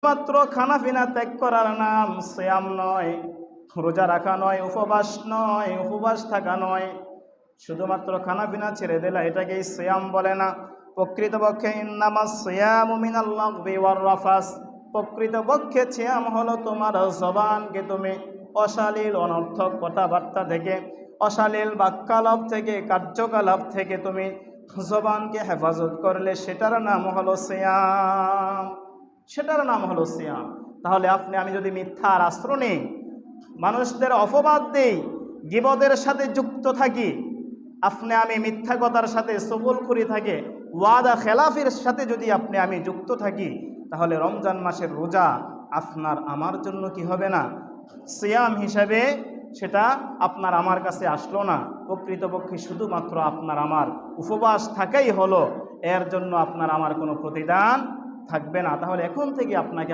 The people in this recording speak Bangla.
মাত্র খানা পিনা ত্যাগ করার নাম সিয়াম নয়, রোজা রাখা নয়, উপবাস থাকা নয়, শুধুমাত্র খানা পিনা ছেড়ে দিলা এটাকেই সিয়াম বলে না। প্রকৃতপক্ষে ইন্নামাস সিয়ামু মিনাল লাগবি ওয়ার রাফাস, প্রকৃতপক্ষে সিয়াম হলো তোমার জবানকে তুমি অশালীল অনর্থক কথাবার্তা থেকে, অশালীল বাক্যালাপ থেকে, কার্যকলাপ থেকে তুমি জবানকে হেফাজত করলে সেটার নাম হলো সিয়াম, সেটার নাম হলো সিয়াম। তাহলে আমি যদি মিথ্যার আশ্রয় নেই, মানুষদের অপবাদ দেই, গীবতের সাথে যুক্ত থাকি, আমি মিথ্যা কথার সাথে সবলখুরি থাকে, ওয়াদা খেলাফের সাথে যদি আমি যুক্ত থাকি, তাহলে রমজান মাসের রোজা আপনার আমার জন্য কি হবে না, সিয়াম হিসাবে সেটা আপনার আমার কাছে আসলো না। প্রকৃতপক্ষে শুধুমাত্র আপনার আমার উপবাস থাকাই হলো, এর জন্য আপনার আমার কোনো প্রতিদান থাকবে না। তাহলে এখন থেকে আপনাকে